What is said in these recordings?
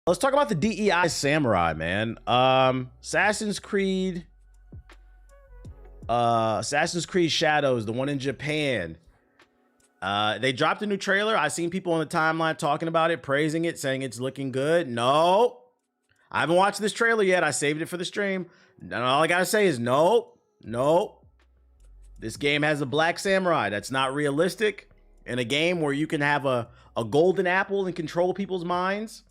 Let's talk about the DEI samurai, man. Assassin's Creed Shadows, the one in Japan. They dropped a new trailer. I've seen people on the timeline talking about it, praising it, saying it's looking good. No, I haven't watched this trailer yet. I saved it for the stream. And all I gotta say is no. This game has a black samurai. That's not realistic. In a game where you can have a golden apple and control people's minds.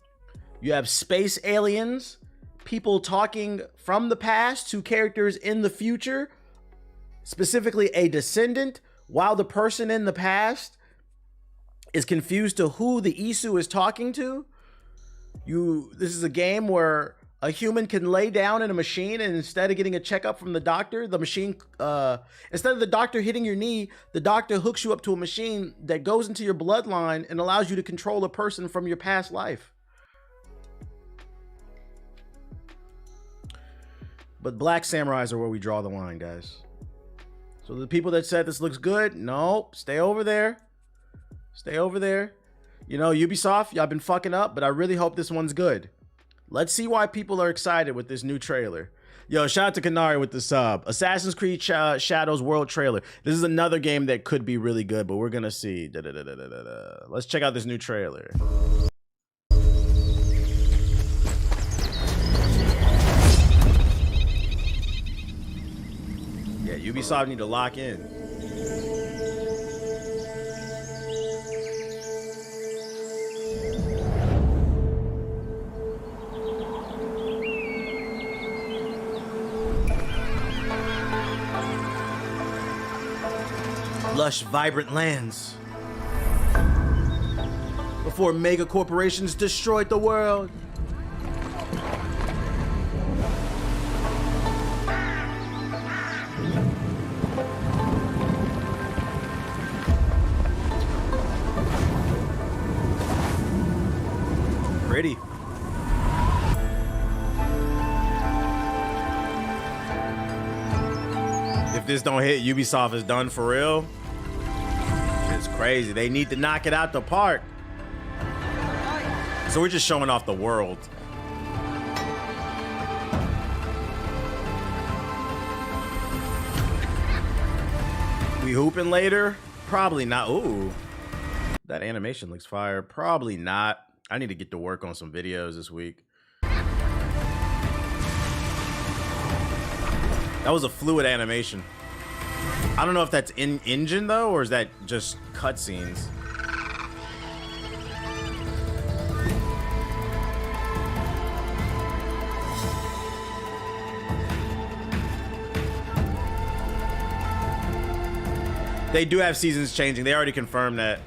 You have space aliens, people talking from the past to characters in the future, specifically a descendant, while the person in the past is confused to who the Isu is talking to. This is a game where a human can lay down in a machine, and instead of getting a checkup from the doctor, the machine, instead of the doctor hitting your knee, the doctor hooks you up to a machine that goes into your bloodline and allows you to control a person from your past life. But black samurais are where we draw the line, guys. So the people that said this looks good, no, stay over there. Stay over there. You know, Ubisoft, y'all been fucking up, but I really hope this one's good. Let's see why people are excited with this new trailer. Yo, shout out to Canary with the sub. Assassin's Creed Shadows World trailer. This is another game that could be really good, but we're gonna see. Let's check out this new trailer. Yeah, Ubisoft need to lock in. Lush, vibrant lands. Before mega corporations destroyed the world. Pretty. If this don't hit, Ubisoft is done for real. It's crazy. They need to knock it out the park. So we're just showing off the world. We hooping later? Probably not. Ooh, that animation looks fire. Probably not. I need to get to work on some videos this week. That was a fluid animation. I don't know if that's in engine though, or is that just cutscenes? They do have seasons changing. They already confirmed that.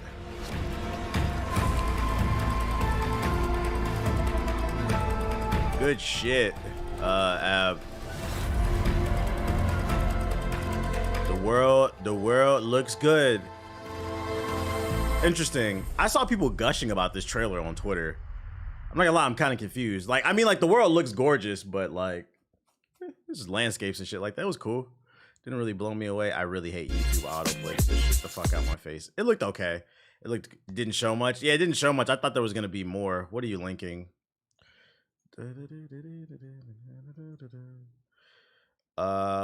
Good shit, Ab. The world looks good. Interesting. I saw people gushing about this trailer on Twitter. I'm not gonna lie, I'm kind of confused. Like, I mean, like, the world looks gorgeous, but like, this is landscapes and shit. Like, that was cool. Didn't really blow me away. I really hate YouTube autoplay. This shit the fuck out my face. It looked okay. It didn't show much. Yeah, it didn't show much. I thought there was gonna be more. What are you linking?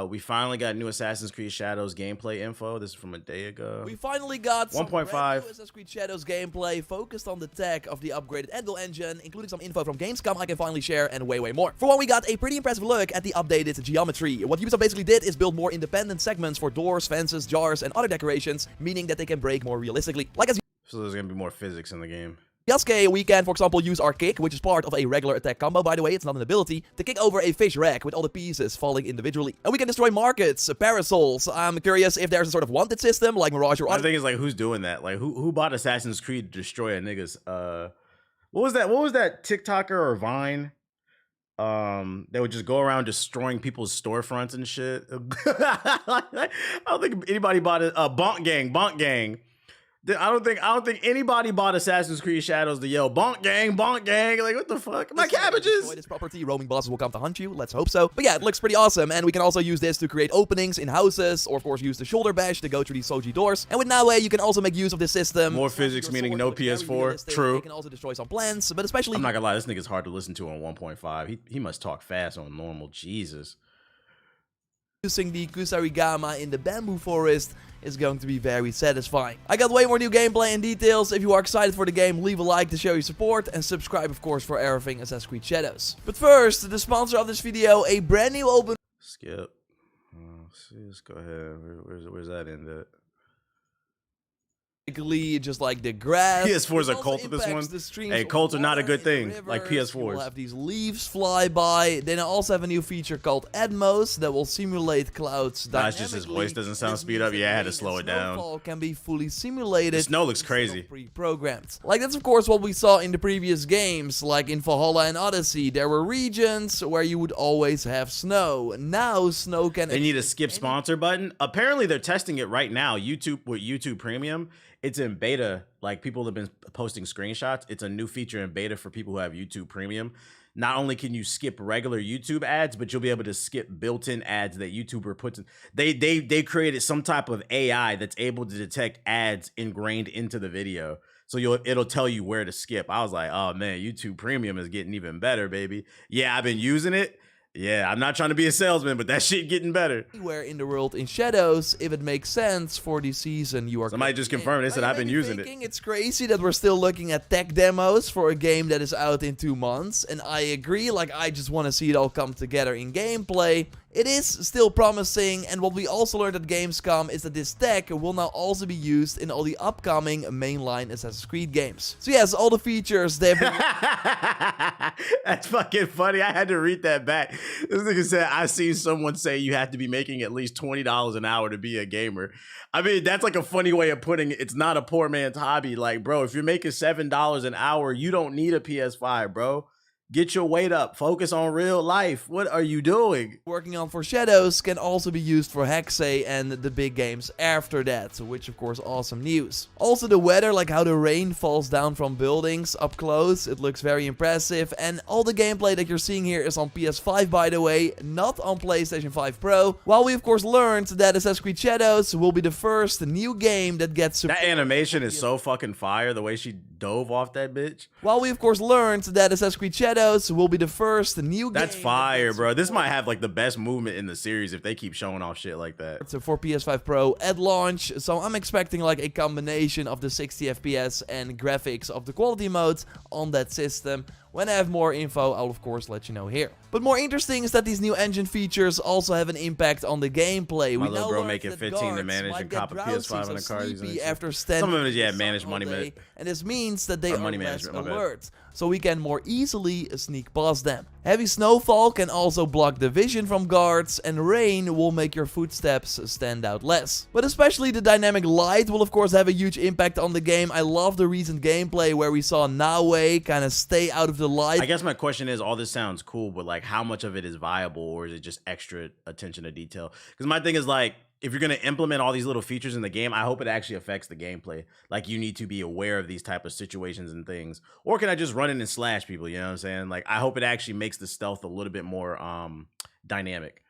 We finally got new Assassin's Creed Shadows gameplay info. This is from a day ago. We finally got some 1.5 brand new Assassin's Creed Shadows gameplay focused on the tech of the upgraded Anvil engine, including some info from Gamescom I can finally share, and way more. For one, we got a pretty impressive look at the updated geometry. What Ubisoft basically did is build more independent segments for doors, fences, jars, and other decorations, meaning that they can break more realistically. Like as So there's gonna be more physics in the game. Yasuke, we can, for example, use our kick, which is part of a regular attack combo, by the way, it's not an ability, to kick over a fish rack with all the pieces falling individually. And we can destroy markets, parasols. I'm curious if there's a sort of wanted system, like Mirage or other. The thing is, like, who's doing that? Like, who bought Assassin's Creed to destroy a niggas? What was that TikToker or Vine? They would just go around destroying people's storefronts and shit. I don't think anybody bought it. Bonk Gang. I don't think anybody bought Assassin's Creed Shadows to yell bonk gang, bonk gang. Like, what the fuck? My cabbages. This property, roaming bosses will come to hunt you. Let's hope so. But yeah, it looks pretty awesome, and we can also use this to create openings in houses, or of course use the shoulder bash to go through these Soji doors. And with Naue, you can also make use of this system. More physics, meaning no PS4. True. You can also destroy some plants, but especially... I'm not gonna lie, this nigga's hard to listen to on 1.5. He must talk fast on normal. Jesus. Using the Kusarigama in the bamboo forest is going to be very satisfying. I got way more new gameplay and details. If you are excited for the game, leave a like to show your support, and subscribe of course for everything Assassin's Creed Shadows. But first, the sponsor of this video, a brand new open... Skip. Let's go ahead. Where's that in the... Just like the grass. PS4 is a cult of this one. Hey, cults are not a good thing, like PS4s. We'll have these leaves fly by. Then I also have a new feature called Atmos that will simulate clouds dynamically. That's just his voice doesn't sound speed up. Yeah, I had to slow it down. Snowfall can be fully simulated. The snow looks crazy. Pre-programmed. Like, that's of course what we saw in the previous games, like in Valhalla and Odyssey. There were regions where you would always have snow. Now snow can... They need a skip sponsor button. Apparently they're testing it right now. YouTube with YouTube Premium. It's in beta. Like, people have been posting screenshots. It's a new feature in beta for people who have YouTube Premium. Not only can you skip regular YouTube ads, but you'll be able to skip built-in ads that YouTuber puts in. They created some type of AI that's able to detect ads ingrained into the video. So it'll tell you where to skip. I was like, oh man, YouTube Premium is getting even better, baby. Yeah, I've been using it. Yeah, I'm not trying to be a salesman, but that shit getting better. Anywhere in the world in Shadows, if it makes sense for the season you are... Somebody just confirmed this, and I've been using it. It's crazy that we're still looking at tech demos for a game that is out in 2 months, and I agree, like, I just want to see it all come together in gameplay. It is still promising, and what we also learned at Gamescom is that this tech will now also be used in all the upcoming mainline Assassin's Creed games. So yes, all the features they've been... That's fucking funny. I had to read that back. This nigga said, I seen someone say you have to be making at least $20 an hour to be a gamer. I mean, that's like a funny way of putting it. It's not a poor man's hobby. Like, bro, if you're making $7 an hour, you don't need a PS5, bro. Get your weight up. Focus on real life. What are you doing? Working on for Shadows can also be used for Hexe and the big games after that, which of course awesome news. Also the weather, like how the rain falls down from buildings up close, it looks very impressive, and all the gameplay that you're seeing here is on PS5 by the way, not on PlayStation 5 Pro. While we of course learned that Assassin's Creed Shadows will be the first new game that gets... That animation is so fucking fire, the way she dove off that bitch. While we of course learned that Assassin's Creed Shadows will be the first new game... That's fire, bro. This might have like the best movement in the series if they keep showing off shit like that. So for PS5 Pro at launch, so I'm expecting like a combination of the 60 FPS and graphics of the quality mode on that system. When I have more info, I'll of course let you know here. But more interesting is that these new engine features also have an impact on the gameplay. My little bro making 15 to manage and cop a PS5 in the car. After some of it is, yeah, manage money. And this means that they are less alert, so we can more easily sneak past them. Heavy snowfall can also block the vision from guards, and rain will make your footsteps stand out less. But especially the dynamic light will of course have a huge impact on the game. I love the recent gameplay where we saw Naue kind of stay out of the light. I guess my question is, all this sounds cool, but like how much of it is viable, or is it just extra attention to detail? Because my thing is like, if you're going to implement all these little features in the game, I hope it actually affects the gameplay. Like, you need to be aware of these type of situations and things. Or can I just run in and slash people? You know what I'm saying? Like, I hope it actually makes the stealth a little bit more dynamic.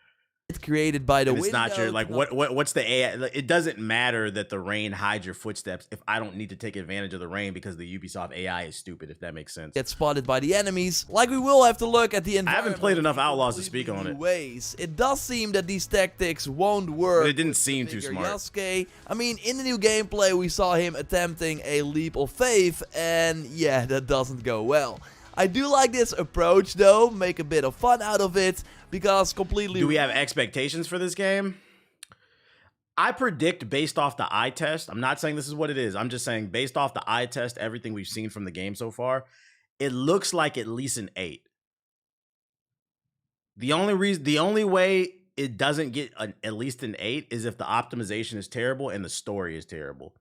Created by the window. It's not your, like, what's the AI? Like, it doesn't matter that the rain hides your footsteps if I don't need to take advantage of the rain because the Ubisoft AI is stupid, if that makes sense. Get spotted by the enemies. Like, we will have to look at the environment. I haven't played enough Outlaws to speak on it. Ways. It does seem that these tactics won't work. But it didn't seem too smart. Yasuke. I mean, in the new gameplay, we saw him attempting a leap of faith, and yeah, that doesn't go well. I do like this approach though, make a bit of fun out of it, because completely... Do we have expectations for this game? I predict based off the eye test, I'm not saying this is what it is, I'm just saying based off the eye test, everything we've seen from the game so far, it looks like at least an 8. The only way it doesn't get at least an 8 is if the optimization is terrible and the story is terrible.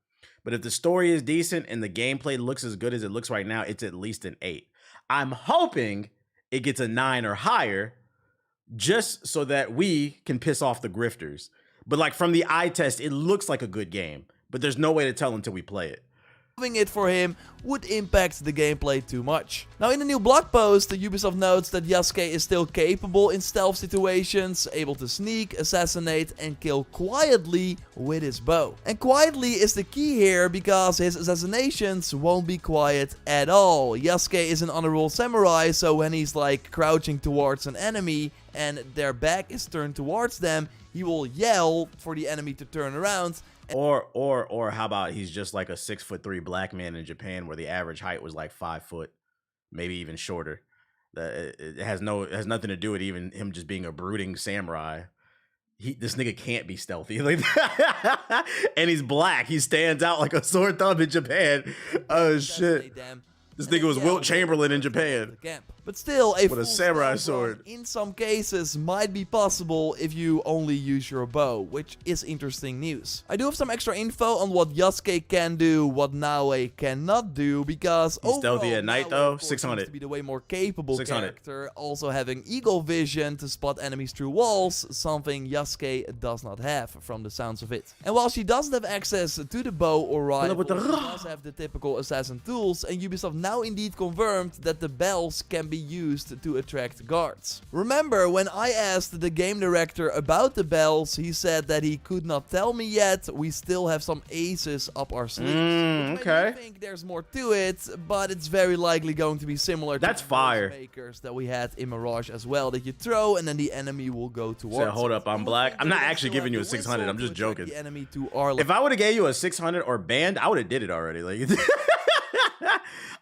But if the story is decent and the gameplay looks as good as it looks right now, it's at least an 8. I'm hoping it gets a 9 or higher just so that we can piss off the grifters. But like from the eye test, it looks like a good game, but there's no way to tell until we play it. Having it for him would impact the gameplay too much. Now, in the new blog post, Ubisoft notes that Yasuke is still capable in stealth situations, able to sneak, assassinate, and kill quietly with his bow. And quietly is the key here, because his assassinations won't be quiet at all. Yasuke is an honorable samurai, so when he's like crouching towards an enemy and their back is turned towards them, he will yell for the enemy to turn around. Or how about he's just like a 6'3" black man in Japan where the average height was like 5 foot, maybe even shorter. It has nothing to do with even him just being a brooding samurai. This nigga can't be stealthy, like, and he's black. He stands out like a sore thumb in Japan. Oh shit. This nigga was Wilt Chamberlain in Japan. But still, with a samurai sword in some cases might be possible if you only use your bow, which is interesting news. I do have some extra info on what Yasuke can do, what Naoe cannot do, because he's stealthy at night though. 600 to be the way more capable character, also having eagle vision to spot enemies through walls, something Yasuke does not have from the sounds of it. And while she doesn't have access to the bow or rifle, she does have the typical assassin tools, and Ubisoft now indeed confirmed that the bells can be used to attract guards. Remember, when I asked the game director about the bells, he said that he could not tell me yet. We still have some aces up our sleeves. Okay. I think there's more to it, but it's very likely going to be similar to the makers that we had in Mirage as well, that you throw and then the enemy will go towards. Hold up, I'm black. I'm not actually giving you a 600. I'm just joking. The enemy to our if I would have gave you a 600 or banned, I would have did it already. Like.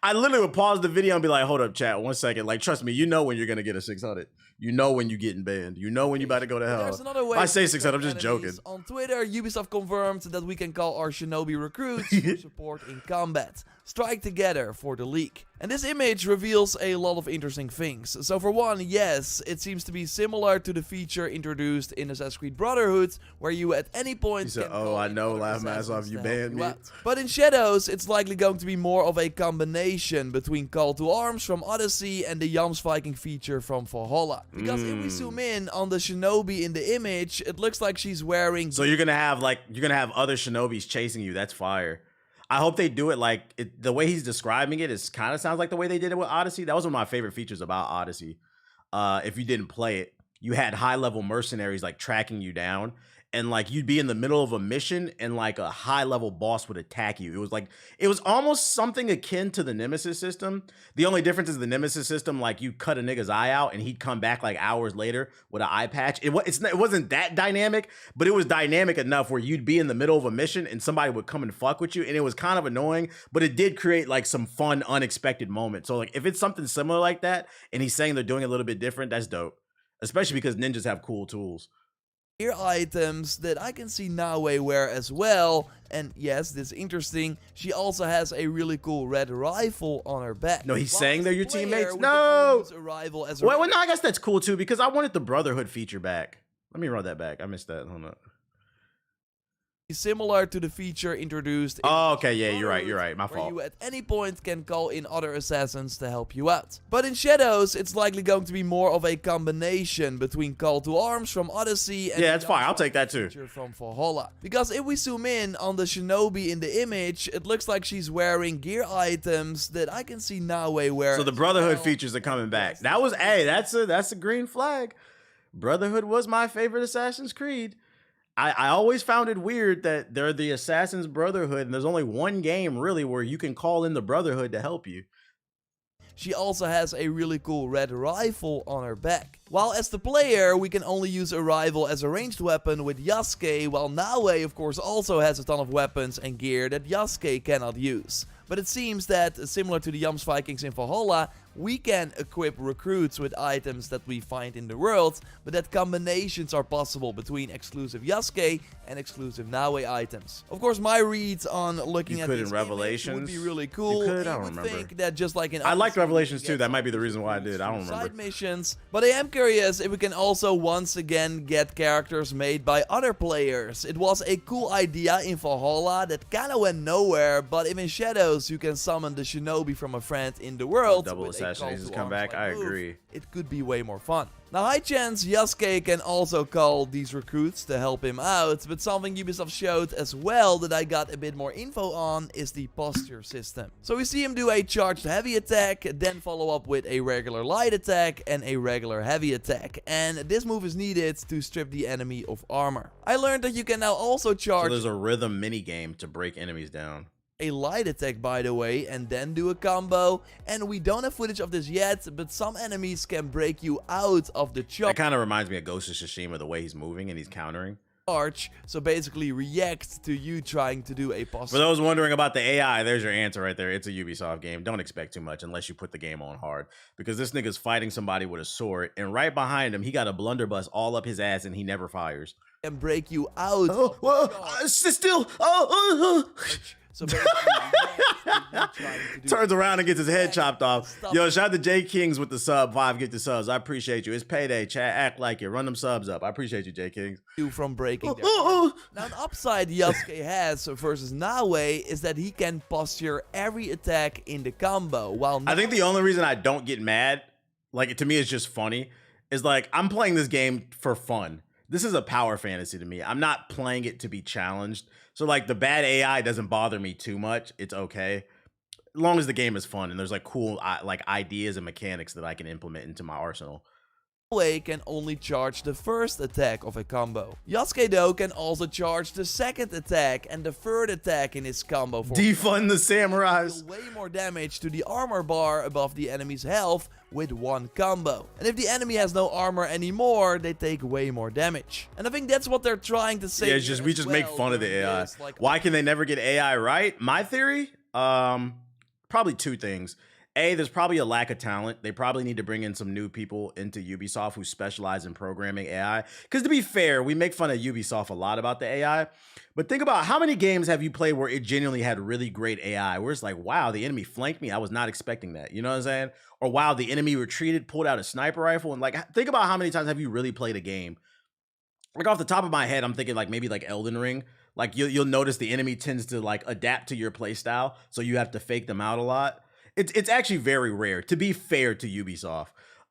I literally would pause the video and be like, hold up, chat, 1 second. Like, trust me, you know when you're going to get a 600. You know when you're getting banned. You know when you're about to go to hell. There's another way if I say 600, I'm just joking. On Twitter, Ubisoft confirmed that we can call our Shinobi recruits for support in combat. Strike together for the league. And this image reveals a lot of interesting things. So for one, yes, it seems to be similar to the feature introduced in Assassin's Creed Brotherhood, where you at any point can oh, I know, laugh my ass off, you banned me. But in Shadows, it's likely going to be more of a combination between Call to Arms from Odyssey and the Jams Viking feature from Valhalla. Because if we zoom in on the Shinobi in the image, it looks like she's wearing... So you're gonna have other Shinobis chasing you. That's fire. I hope they do it like the way he's describing it. Is kind of sounds like the way they did it with Odyssey. That was one of my favorite features about Odyssey. If you didn't play it, you had high-level mercenaries like tracking you down, and like you'd be in the middle of a mission and like a high-level boss would attack you. It was almost something akin to the Nemesis system. The only difference is the Nemesis system, like you cut a nigga's eye out and he'd come back like hours later with an eye patch. It wasn't that dynamic, but it was dynamic enough where you'd be in the middle of a mission and somebody would come and fuck with you, and it was kind of annoying, but it did create like some fun, unexpected moments. So like if it's something similar like that and he's saying they're doing it a little bit different, that's dope. Especially because ninjas have cool tools. Gear items that I can see Naoe wear as well. And yes, this is interesting. She also has a really cool red rifle on her back. No, he's saying they're your teammates. No. Well, no, I guess that's cool too, because I wanted the Brotherhood feature back. Let me run that back. I missed that. Hold up. Similar to the feature introduced in okay, yeah, you're right, my fault. You at any point can call in other assassins to help you out. But in Shadows, it's likely going to be more of a combination between Call to Arms from Odyssey and that's fine, I'll take that too. From Valhalla. Because if we zoom in on the Shinobi in the image, it looks like she's wearing gear items that I can see Naoe wear. So the Brotherhood features are coming back. That was that's a green flag. Brotherhood was my favorite Assassin's Creed. I always found it weird that they're the Assassin's Brotherhood and there's only one game really where you can call in the Brotherhood to help you. She also has a really cool red rifle on her back. While as the player, we can only use a rifle as a ranged weapon with Yasuke, while Naoe of course also has a ton of weapons and gear that Yasuke cannot use. But it seems that, similar to the Jams Vikings in Valhalla, we can equip recruits with items that we find in the world, but that combinations are possible between exclusive Yasuke and exclusive Naoe items. Of course, my reads on looking at this Revelations would be really cool. You could? I don't remember. Think that just like in I liked Revelations too. That might be the reason why I did. I don't remember. Side missions, but I am curious if we can also once again get characters made by other players. It was a cool idea in Valhalla that kind of went nowhere, but if in Shadows you can summon the Shinobi from a friend in the world with a assassinations come back. I agree. It could be way more fun. Now, high chance Yasuke can also call these recruits to help him out, but something Ubisoft showed as well that I got a bit more info on is the posture system. So we see him do a charged heavy attack, then follow up with a regular light attack and a regular heavy attack. And this move is needed to strip the enemy of armor. I learned that you can now also charge... So there's a rhythm minigame to break enemies down. A light attack, by the way, and then do a combo. And we don't have footage of this yet, but some enemies can break you out of the charge. That kind of reminds me of Ghost of Tsushima, the way he's moving and he's countering. So basically react to you trying to do a posture. For those wondering about the AI, there's your answer right there. It's a Ubisoft game. Don't expect too much unless you put the game on hard. Because this nigga's fighting somebody with a sword, and right behind him, he got a blunderbuss all up his ass, and he never fires. And break you out. Still. So basically, turns around and gets his head chopped off. Yo, shout out to J Kings with the sub 5 get the subs. I appreciate you. It's payday. Chat, act like it. Run them subs up. I appreciate you, J Kings. You from breaking their Now, an upside Yasuke has versus Naue is that he can posture every attack in the combo. While I think the only reason I don't get mad, like to me, it's just funny, is like I'm playing this game for fun. This is a power fantasy to me. I'm not playing it to be challenged. So like the bad AI doesn't bother me too much. It's okay. As long as the game is fun and there's like cool like ideas and mechanics that I can implement into my arsenal. Naue can only charge the first attack of a combo. Yasuke though can also charge the second attack and the third attack in his combo. For defund the samurais. Way more damage to the armor bar above the enemy's health with one combo. And if the enemy has no armor anymore, they take way more damage. And I think that's what they're trying to say. Yeah, it's just we just make fun of the AI. Why can they never get AI right? My theory, probably two things. A, there's probably a lack of talent. They probably need to bring in some new people into Ubisoft who specialize in programming AI. Because to be fair, we make fun of Ubisoft a lot about the AI. But think about how many games have you played where it genuinely had really great AI, where it's like, wow, the enemy flanked me. I was not expecting that. You know what I'm saying? Or wow, the enemy retreated, pulled out a sniper rifle. And like, think about how many times have you really played a game? Like off the top of my head, I'm thinking like maybe like Elden Ring. Like you'll notice the enemy tends to like adapt to your play style. So you have to fake them out a lot. It's actually very rare, to be fair to Ubisoft.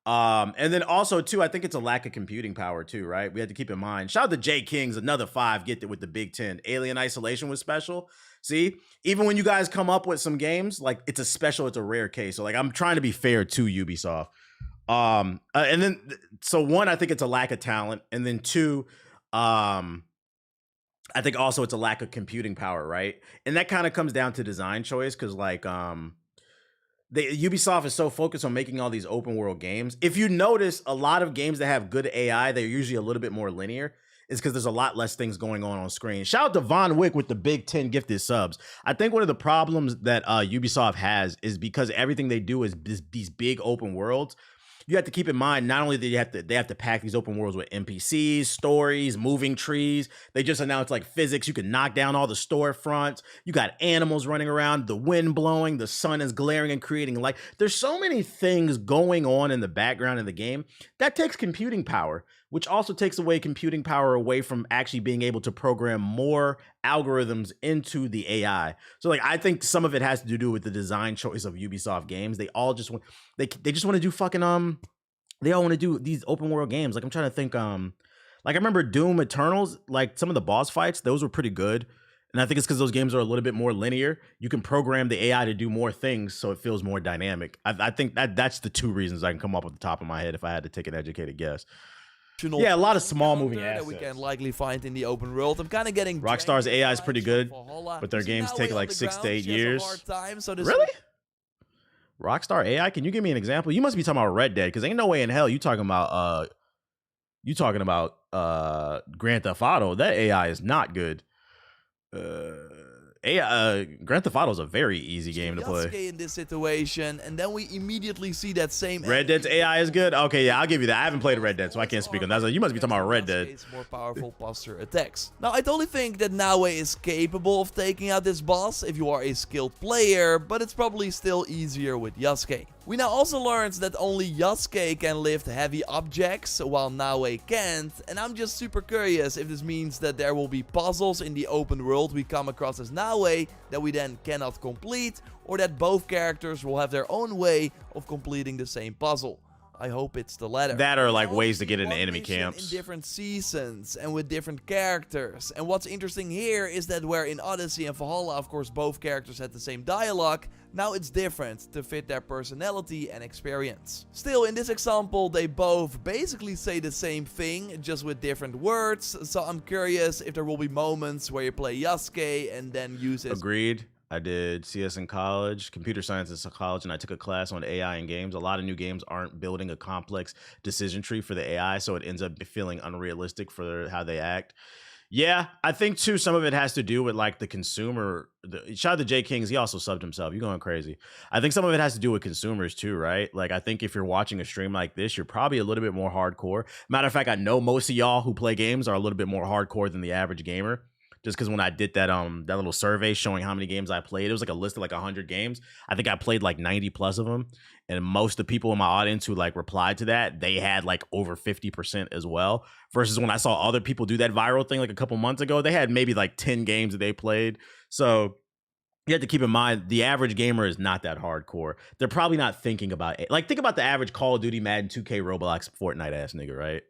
And then also, too, I think it's a lack of computing power, too, right? We have to keep in mind. Shout out to J Kings, another 5, get it with the Big 10. Alien Isolation was special. See? Even when you guys come up with some games, like, it's a special, it's a rare case. So, like, I'm trying to be fair to Ubisoft. And then, so one, I think it's a lack of talent. And then two, I think also it's a lack of computing power, right? And that kind of comes down to design choice, because, like, Ubisoft is so focused on making all these open world games. If you notice, a lot of games that have good AI, they're usually a little bit more linear. It's because there's a lot less things going on screen. Shout out to Von Wick with the Big 10 gifted subs. I think one of the problems that Ubisoft has is because everything they do is these big open worlds. You have to keep in mind, not only do they have to pack these open worlds with NPCs, stories, moving trees. They just announced like physics. You can knock down all the storefronts. You got animals running around, the wind blowing, the sun is glaring and creating light. There's so many things going on in the background of the game that takes computing power, which also takes away computing power away from actually being able to program more algorithms into the AI. So like, I think some of it has to do with the design choice of Ubisoft games. They all just want, they just want to do fucking, they all want to do these open world games. Like I'm trying to think, like I remember Doom Eternals, like some of the boss fights, those were pretty good. And I think it's because those games are a little bit more linear. You can program the AI to do more things so it feels more dynamic. I think that's the two reasons I can come up with the top of my head if I had to take an educated guess. Yeah, a lot of small moving assets that we can likely find in the open world. I'm kind of getting Rockstar's AI is pretty good, but their games take like 6 to 8 years. Really? Rockstar AI? Can you give me an example? You must be talking about Red Dead, because ain't no way in hell you talking about Grand Theft Auto. That AI is not good. Grand Theft Auto is a very easy game to play. In this situation, and then we immediately see that same Red Dead's AI is good. Okay, yeah, I'll give you that. I haven't played Red Dead, so I can't speak on that. So you must be talking about Red Dead. More powerful posture attacks. Now, I totally think that Naue is capable of taking out this boss if you are a skilled player, but it's probably still easier with Yasuke. We now also learned that only Yasuke can lift heavy objects, while Naoe can't, and I'm just super curious if this means that there will be puzzles in the open world we come across as Naoe that we then cannot complete, or that both characters will have their own way of completing the same puzzle. I hope it's the latter. That are like ways to get into enemy mission camps. In different seasons and with different characters. And what's interesting here is that where in Odyssey and Valhalla, of course, both characters had the same dialogue, now it's different to fit their personality and experience. Still, in this example, they both basically say the same thing, just with different words. So I'm curious if there will be moments where you play Yasuke and then use his... Agreed. I did CS in college, computer science in college, and I took a class on AI in games. A lot of new games aren't building a complex decision tree for the AI, so it ends up feeling unrealistic for how they act. Yeah, I think too, some of it has to do with like the consumer. Shout out to Jay Kings, he also subbed himself. You're going crazy. I think some of it has to do with consumers too, right? Like I think if you're watching a stream like this, you're probably a little bit more hardcore. Matter of fact, I know most of y'all who play games are a little bit more hardcore than the average gamer. Just because when I did that that little survey showing how many games I played, it was like a list of like 100 games. I think I played like 90 plus of them. And most of the people in my audience who like replied to that, they had like over 50% as well. Versus when I saw other people do that viral thing like a couple months ago, they had maybe like 10 games that they played. So you have to keep in mind, the average gamer is not that hardcore. They're probably not thinking about it. Like think about the average Call of Duty, Madden, 2K, Roblox, Fortnite ass nigga, right?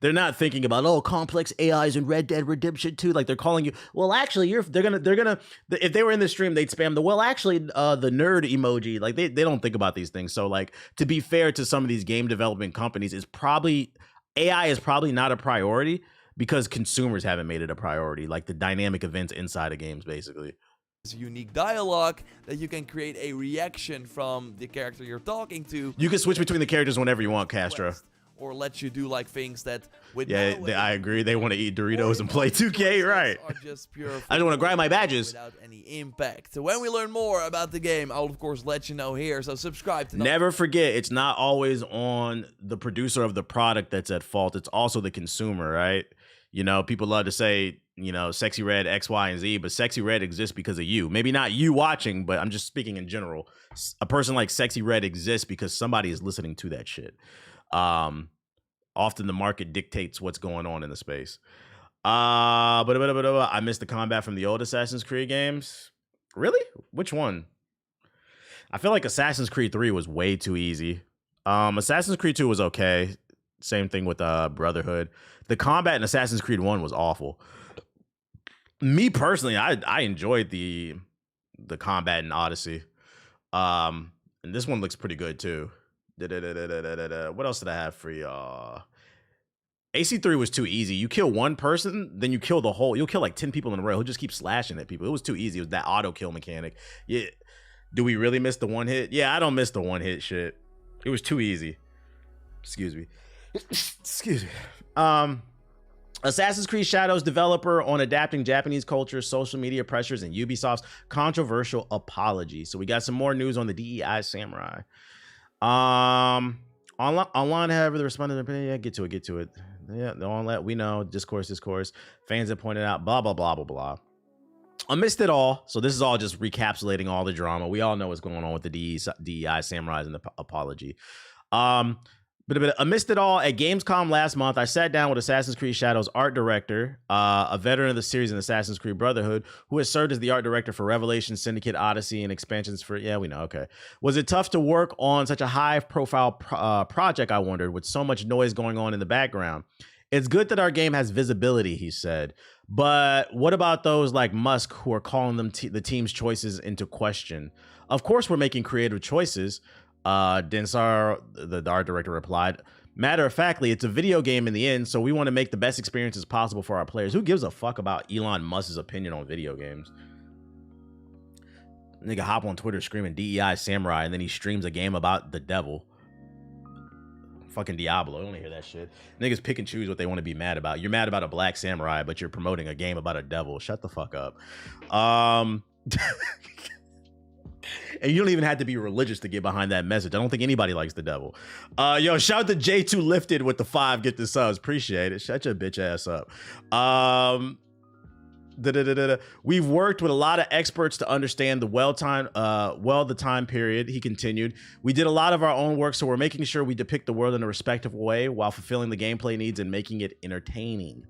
They're not thinking about, oh, complex AIs in Red Dead Redemption 2. Like they're calling you, well, actually, they're gonna if they were in the stream, they'd spam the, well, actually, the nerd emoji. Like they don't think about these things. So like, to be fair to some of these game development companies, AI is probably not a priority because consumers haven't made it a priority. Like the dynamic events inside of games, basically. Unique dialogue that you can create a reaction from the character you're talking to. You can switch between the characters whenever you want, Castro. Or let you do like things that with I agree. They want to eat Doritos and play 2K, right? Are just pure I just want to grab my badges without any impact. So when we learn more about the game, I'll of course let you know here. So subscribe to Never forget, it's not always on the producer of the product that's at fault. It's also the consumer, right? You know, people love to say, you know, Sexy Red X, Y, and Z, but Sexy Red exists because of you. Maybe not you watching, but I'm just speaking in general. A person like Sexy Red exists because somebody is listening to that shit. Often the market dictates what's going on in the space. I missed the combat from the old Assassin's Creed games. Really? Which one? I feel like Assassin's Creed 3 was way too easy. Assassin's Creed 2 was okay. Same thing with Brotherhood. The combat in Assassin's Creed 1 was awful. Me personally, I enjoyed the combat in Odyssey. And this one looks pretty good too. What else did I have for y'all? AC3 was too easy. You kill one person, then you kill the whole. You'll kill like 10 people in a row. He'll just keep slashing at people. It was too easy. It was that auto kill mechanic. Yeah. Do we really miss the one hit? Yeah, I don't miss the one hit shit. It was too easy. Excuse me. Excuse me. Assassin's Creed Shadows developer on adapting Japanese culture, social media pressures, and Ubisoft's controversial apology. So we got some more news on the DEI Samurai. Online, however, the respondent, yeah, get to it. Yeah, don't let we know. Discourse. Fans have pointed out, blah, blah, blah, blah, blah. I missed it all. So this is all just recapsulating all the drama. We all know what's going on with the DEI Samurais and the apology. But amidst it all, at Gamescom last month, I sat down with Assassin's Creed Shadows art director, a veteran of the series in Assassin's Creed Brotherhood, who has served as the art director for Revelation, Syndicate, Odyssey, and expansions for, yeah, we know, okay. Was it tough to work on such a high-profile project, I wondered, with so much noise going on in the background? It's good that our game has visibility, he said. But what about those like Musk who are calling them the team's choices into question? Of course we're making creative choices. Densar, the art director, replied, matter of factly, it's a video game in the end, so we want to make the best experiences possible for our players. Who gives a fuck about Elon Musk's opinion on video games? Nigga hop on Twitter screaming DEI Samurai, and then he streams a game about the devil. Fucking Diablo, I don't hear that shit. Niggas pick and choose what they want to be mad about. You're mad about a black samurai, but you're promoting a game about a devil. Shut the fuck up. And you don't even have to be religious to get behind that message. I don't think anybody likes the devil. Yo, shout out to J2 Lifted with the 5 get the subs. Appreciate it. Shut your bitch ass up. Da-da-da-da-da. We've worked with a lot of experts to understand the time period, he continued. We did a lot of our own work, so we're making sure we depict the world in a respectful way while fulfilling the gameplay needs and making it entertaining.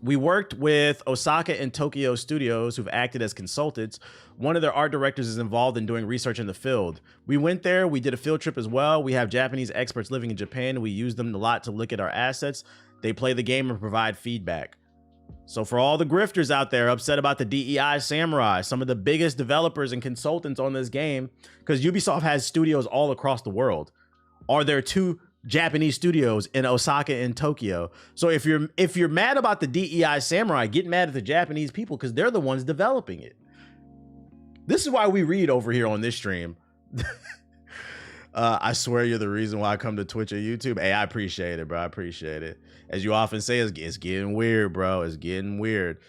We worked with Osaka and Tokyo studios who've acted as consultants. One of their art directors is involved in doing research in the field. We went there, we did a field trip as well. We have Japanese experts living in Japan. We use them a lot to look at our assets. They play the game and provide feedback. So for all the grifters out there upset about the DEI Samurai, some of the biggest developers and consultants on this game, because Ubisoft has studios all across the world, are there two Japanese studios in Osaka and Tokyo. So if you're mad about the DEI Samurai, get mad at the Japanese people because they're the ones developing it. This is why we read over here on this stream. I swear you're the reason why I come to Twitch or YouTube. Hey, I appreciate it, bro. I appreciate it. As you often say, it's getting weird, bro. It's getting weird.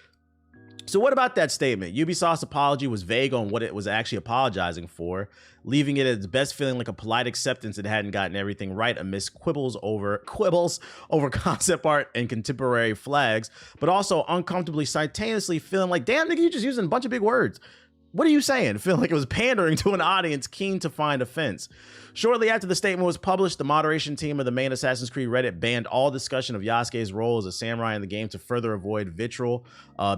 So what about that statement? Ubisoft's apology was vague on what it was actually apologizing for, leaving it as best feeling like a polite acceptance it hadn't gotten everything right amidst quibbles over concept art and contemporary flags, but also uncomfortably simultaneously feeling like, damn, nigga, you just using a bunch of big words. What are you saying? Feeling like it was pandering to an audience keen to find offense. Shortly after the statement was published, the moderation team of the main Assassin's Creed Reddit banned all discussion of Yasuke's role as a samurai in the game to further avoid vitriol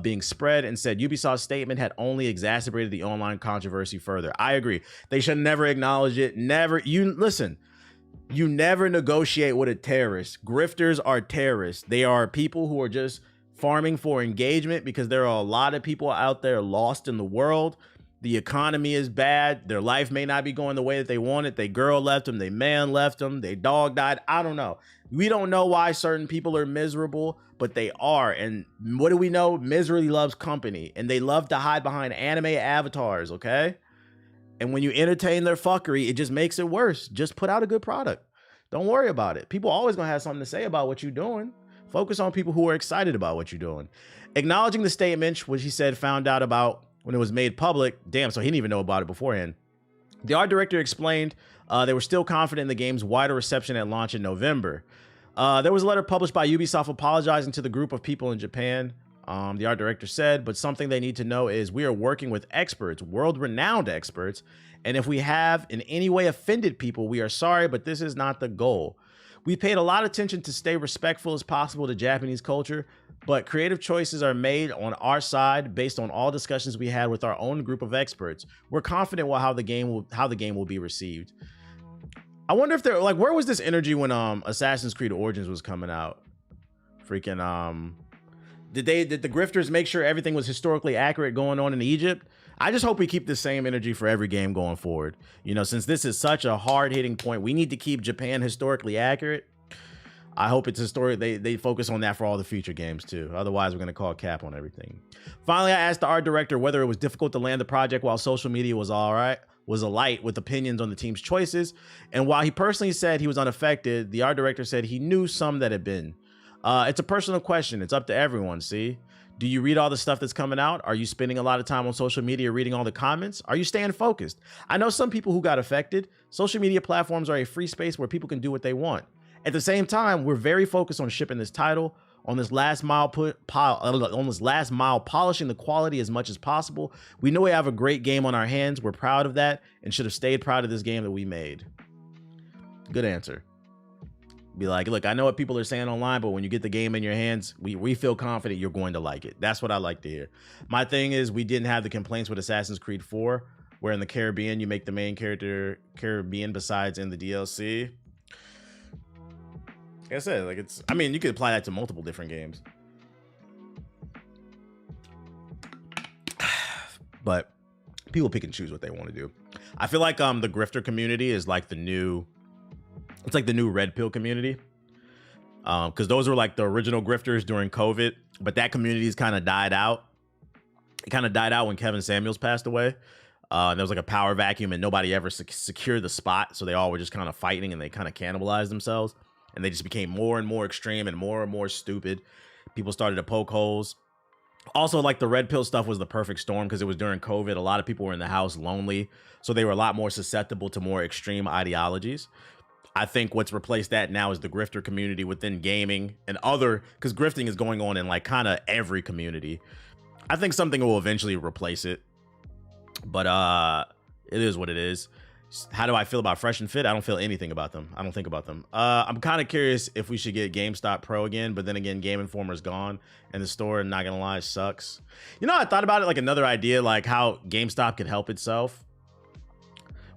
being spread, and said Ubisoft's statement had only exacerbated the online controversy further. I agree. They should never acknowledge it. Listen, you never negotiate with a terrorist. Grifters are terrorists. They are people who are just farming for engagement because there are a lot of people out there lost in the world. The economy is bad. Their life may not be going the way that they wanted. Their girl left them. Their man left them. Their dog died. I don't know. We don't know why certain people are miserable, but they are. And what do we know? Misery loves company, and they love to hide behind anime avatars, okay? And when you entertain their fuckery, it just makes it worse. Just put out a good product. Don't worry about it. People always gonna have something to say about what you're doing. Focus on people who are excited about what you're doing. Acknowledging the statement, which he said found out about when it was made public. Damn, so he didn't even know about it beforehand. The art director explained they were still confident in the game's wider reception at launch in November. There was a letter published by Ubisoft apologizing to the group of people in Japan. The art director said, but something they need to know is we are working with experts, world-renowned experts, and if we have in any way offended people, we are sorry, but this is not the goal. We paid a lot of attention to stay respectful as possible to Japanese culture, but creative choices are made on our side based on all discussions we had with our own group of experts. We're confident how the game will be received. I wonder if they're like, where was this energy when Assassin's Creed Origins was coming out? Freaking did the grifters make sure everything was historically accurate going on in Egypt? I just hope we keep the same energy for every game going forward. You know, since this is such a hard-hitting point, we need to keep Japan historically accurate. I hope it's historic. They focus on that for all the future games too. Otherwise, we're going to call cap on everything. Finally, I asked the art director whether it was difficult to land the project while social media was alight with opinions on the team's choices. And while he personally said he was unaffected, the art director said he knew some that had been. It's a personal question. It's up to everyone, see? Do you read all the stuff that's coming out? Are you spending a lot of time on social media reading all the comments? Are you staying focused? I know some people who got affected. Social media platforms are a free space where people can do what they want. At the same time, we're very focused on shipping this title, on this last mile polishing the quality as much as possible. We know we have a great game on our hands. We're proud of that and should have stayed proud of this game that we made. Good answer. Be like, look, I know what people are saying online, but when you get the game in your hands, we feel confident you're going to like it. That's what I like to hear. My thing is we didn't have the complaints with Assassin's Creed 4, where in the Caribbean, you make the main character Caribbean besides in the DLC. Like I said, like I mean, you could apply that to multiple different games. But people pick and choose what they want to do. I feel like the grifter community is like the new red pill community. Because those were like the original grifters during COVID, but that community's kind of died out. It kind of died out when Kevin Samuels passed away. And there was like a power vacuum and nobody ever secured the spot. So they all were just kind of fighting and they kind of cannibalized themselves. And they just became more and more extreme and more stupid. People started to poke holes. Also, like the red pill stuff was the perfect storm because it was during COVID. A lot of people were in the house lonely. So they were a lot more susceptible to more extreme ideologies. I think what's replaced that now is the grifter community within gaming and other, because grifting is going on in like kind of every community. I think something will eventually replace it, but it is what it is. How do I feel about Fresh and Fit? I don't feel anything about them. I don't think about them. I'm kind of curious if we should get GameStop Pro again, but then again, Game Informer's gone and the store, not gonna lie, sucks. You know, I thought about it, like another idea, like how GameStop could help itself.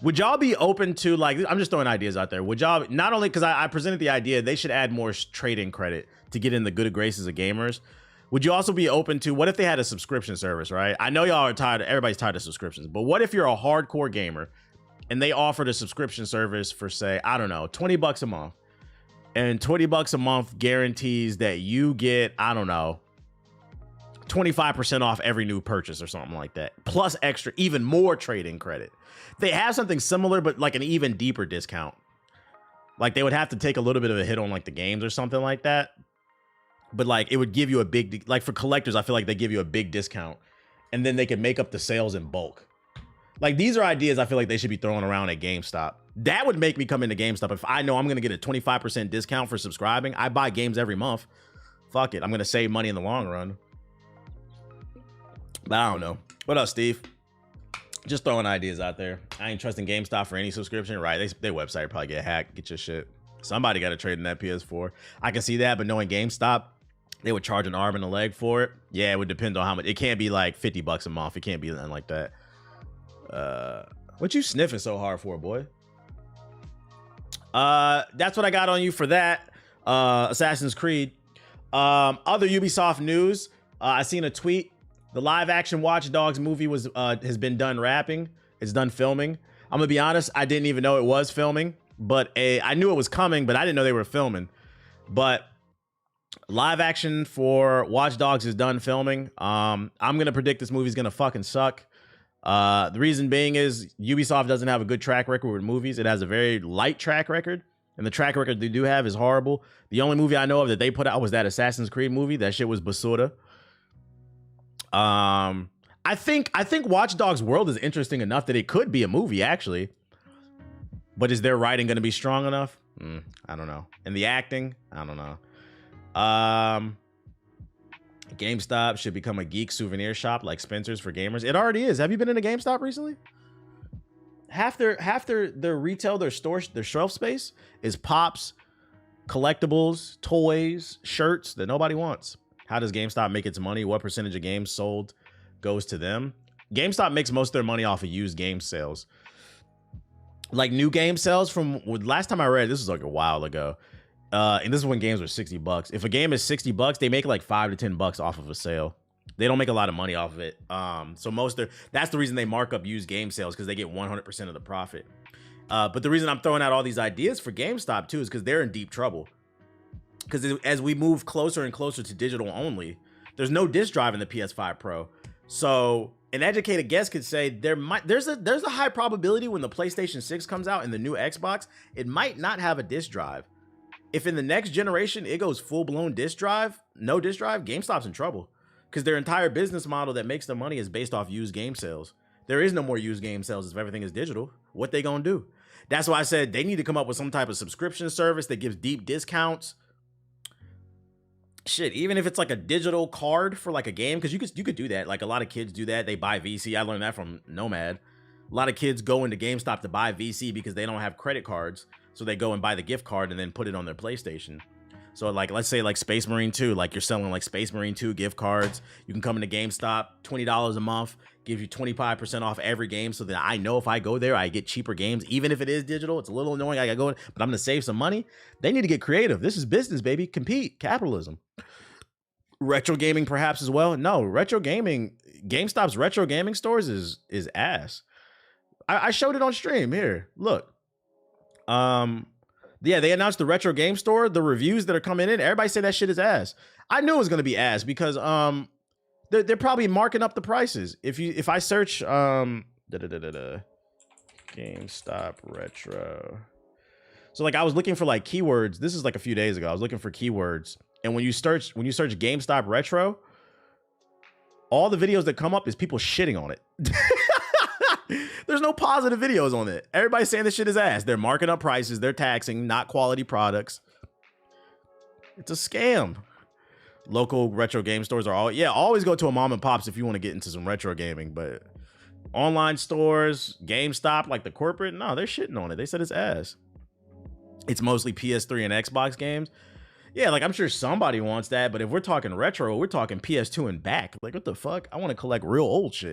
Would y'all be open to, like, I'm just throwing ideas out there. Would y'all, not only because I presented the idea, they should add more trading credit to get in the good graces of gamers. Would you also be open to, what if they had a subscription service, right? I know y'all are tired, everybody's tired of subscriptions, but what if you're a hardcore gamer and they offered a subscription service for, say, I don't know, 20 bucks a month, and 20 bucks a month guarantees that you get, I don't know, 25% off every new purchase or something like that, plus extra, even more trading credit. They have something similar, but like an even deeper discount. Like they would have to take a little bit of a hit on like the games or something like that. But like it would give you a big, like for collectors, I feel like they give you a big discount and then they could make up the sales in bulk. Like these are ideas I feel like they should be throwing around at GameStop. That would make me come into GameStop. If I know I'm going to get a 25% discount for subscribing, I buy games every month. Fuck it. I'm going to save money in the long run. But I don't know. What else, Steve? Just throwing ideas out there. I ain't trusting GameStop for any subscription. Right, their website probably get hacked. Get your shit. Somebody got to trade in that PS4. I can see that, but knowing GameStop, they would charge an arm and a leg for it. Yeah, it would depend on how much. It can't be like 50 bucks a month. It can't be nothing like that. What you sniffing so hard for, boy? That's what I got on you for that. Assassin's Creed. Other Ubisoft news. I seen a tweet. The live action Watch Dogs movie has been done wrapping. It's done filming. I'm gonna be honest, I didn't even know it was filming, but I knew it was coming, but I didn't know they were filming. But live action for Watch Dogs is done filming. I'm gonna predict this movie's gonna fucking suck. The reason being is Ubisoft doesn't have a good track record with movies. It has a very light track record, and the track record they do have is horrible. The only movie I know of that they put out was that Assassin's Creed movie. That shit was basura. I think Watch Dogs World is interesting enough that it could be a movie, actually. But is their writing going to be strong enough? I don't know. And the acting? I don't know. GameStop should become a geek souvenir shop like Spencer's for gamers. It already is. Have you been in a GameStop recently? Half their retail, their store, their shelf space is pops, collectibles, toys, shirts that nobody wants. How does GameStop make its money? What percentage of games sold goes to them? GameStop makes most of their money off of used game sales. Like new game sales from last time I read, this was like a while ago. And this is when games were 60 bucks. If a game is 60 bucks, they make like 5 to 10 bucks off of a sale. They don't make a lot of money off of it. So that's the reason they mark up used game sales, because they get 100% of the profit. But the reason I'm throwing out all these ideas for GameStop too is because they're in deep trouble. Because as we move closer and closer to digital only, there's no disc drive in the PS5 Pro. So an educated guess could say there's a high probability when the PlayStation 6 comes out and the new Xbox, it might not have a disc drive. If in the next generation it goes full-blown disc drive, no disc drive, GameStop's in trouble. Because their entire business model that makes the money is based off used game sales. There is no more used game sales if everything is digital. What they gonna do? That's why I said they need to come up with some type of subscription service that gives deep discounts. Shit, even if it's like a digital card for like a game, because you could do that. Like a lot of kids do that. They buy VC. I learned that from Nomad. A lot of kids go into GameStop to buy VC because they don't have credit cards. So they go and buy the gift card and then put it on their PlayStation. So like, let's say like Space Marine 2, like you're selling like Space Marine 2 gift cards. You can come into GameStop, $20 a month, gives you 25% off every game. So that I know if I go there, I get cheaper games. Even if it is digital, it's a little annoying. I gotta go, but I'm gonna save some money. They need to get creative. This is business, baby. Compete, capitalism. Retro gaming perhaps as well. No, retro gaming, GameStop's retro gaming stores is ass. I showed it on stream here. Look. Yeah, they announced the retro game store. The reviews that are coming in, everybody say that shit is ass. I knew it was gonna be ass because they're probably marking up the prices. If I search GameStop retro. So like I was looking for like keywords. This is like a few days ago. I was looking for keywords. And when you search GameStop retro, all the videos that come up is people shitting on it. There's no positive videos on it. Everybody's saying this shit is ass. They're marking up prices. They're taxing, not quality products. It's a scam. Local retro game stores are always go to a mom and pops if you want to get into some retro gaming, but online stores, GameStop, like the corporate, no, they're shitting on it. They said it's ass. It's mostly PS3 and Xbox games. Yeah, like I'm sure somebody wants that, but if we're talking retro, we're talking PS2 and back. Like what the fuck? I want to collect real old shit.